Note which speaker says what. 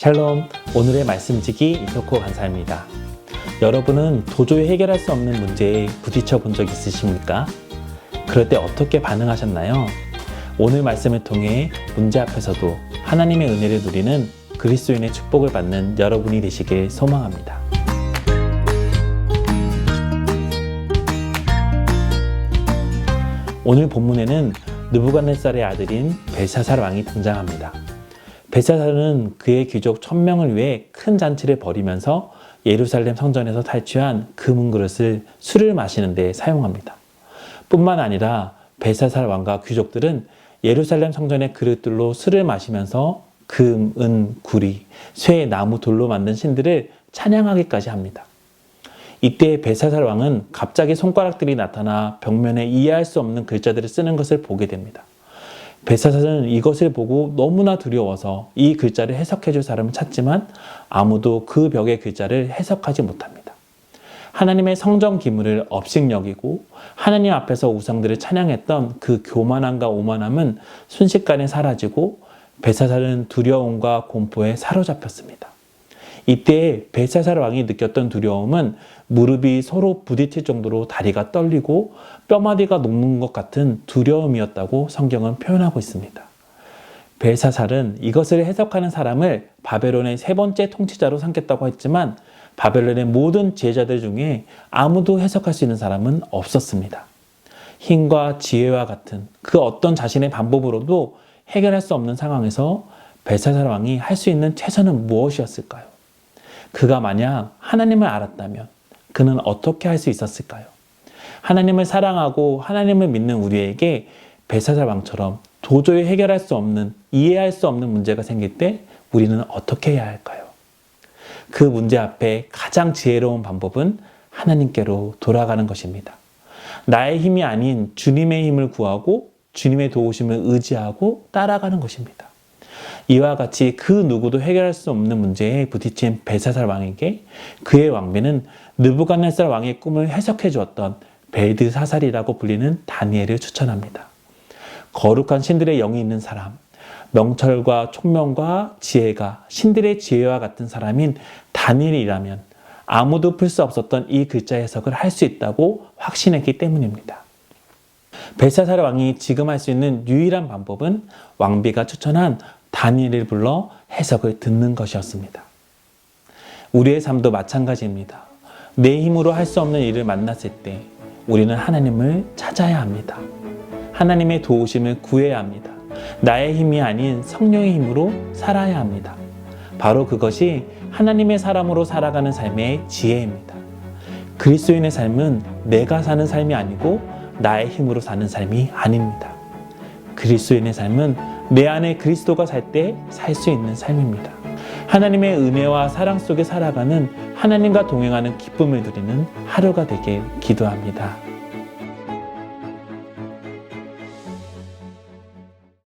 Speaker 1: 샬롬, 오늘의 말씀지기 이석호 간사입니다. 여러분은 도저히 해결할 수 없는 문제에 부딪혀 본 적 있으십니까? 그럴 때 어떻게 반응하셨나요? 오늘 말씀을 통해 문제 앞에서도 하나님의 은혜를 누리는 그리스도인의 축복을 받는 여러분이 되시길 소망합니다. 오늘 본문에는 느부갓네살의 아들인 벨사살 왕이 등장합니다. 벨사살은 그의 귀족 1000명을 위해 큰 잔치를 벌이면서 예루살렘 성전에서 탈취한 금은 그릇을 술을 마시는 데 사용합니다. 뿐만 아니라 벨사살 왕과 귀족들은 예루살렘 성전의 그릇들로 술을 마시면서 금, 은, 구리, 쇠, 나무, 돌로 만든 신들을 찬양하기까지 합니다. 이때 벨사살 왕은 갑자기 손가락들이 나타나 벽면에 이해할 수 없는 글자들을 쓰는 것을 보게 됩니다. 벨사살은 이것을 보고 너무나 두려워서 이 글자를 해석해 줄 사람을 찾지만 아무도 그 벽의 글자를 해석하지 못합니다. 하나님의 성전 기물을 업신여기고 하나님 앞에서 우상들을 찬양했던 그 교만함과 오만함은 순식간에 사라지고 벨사살은 두려움과 공포에 사로잡혔습니다. 이때 벨사살 왕이 느꼈던 두려움은 무릎이 서로 부딪힐 정도로 다리가 떨리고 뼈마디가 녹는 것 같은 두려움이었다고 성경은 표현하고 있습니다. 벨사살은 이것을 해석하는 사람을 바벨론의 세 번째 통치자로 삼겠다고 했지만 바벨론의 모든 지혜자들 중에 아무도 해석할 수 있는 사람은 없었습니다. 힘과 지혜와 같은 그 어떤 자신의 방법으로도 해결할 수 없는 상황에서 벨사살 왕이 할 수 있는 최선은 무엇이었을까요? 그가 만약 하나님을 알았다면 그는 어떻게 할 수 있었을까요? 하나님을 사랑하고 하나님을 믿는 우리에게 벨사살 왕처럼 도저히 해결할 수 없는, 이해할 수 없는 문제가 생길 때 우리는 어떻게 해야 할까요? 그 문제 앞에 가장 지혜로운 방법은 하나님께로 돌아가는 것입니다. 나의 힘이 아닌 주님의 힘을 구하고 주님의 도우심을 의지하고 따라가는 것입니다. 이와 같이 그 누구도 해결할 수 없는 문제에 부딪힌 벨사살 왕에게 그의 왕비는 느부갓네살 왕의 꿈을 해석해 주었던 벨드사살이라고 불리는 다니엘을 추천합니다. 거룩한 신들의 영이 있는 사람, 명철과 총명과 지혜가 신들의 지혜와 같은 사람인 다니엘이라면 아무도 풀 수 없었던 이 글자 해석을 할 수 있다고 확신했기 때문입니다. 벨사살 왕이 지금 할 수 있는 유일한 방법은 왕비가 추천한 다니엘을 불러 해석을 듣는 것이었습니다. 우리의 삶도 마찬가지입니다. 내 힘으로 할 수 없는 일을 만났을 때 우리는 하나님을 찾아야 합니다. 하나님의 도우심을 구해야 합니다. 나의 힘이 아닌 성령의 힘으로 살아야 합니다. 바로 그것이 하나님의 사람으로 살아가는 삶의 지혜입니다. 그리스도인의 삶은 내가 사는 삶이 아니고 나의 힘으로 사는 삶이 아닙니다. 그리스도인의 삶은 내 안에 그리스도가 살 때 살 수 있는 삶입니다. 하나님의 은혜와 사랑 속에 살아가는 하나님과 동행하는 기쁨을 누리는 하루가 되길 기도합니다.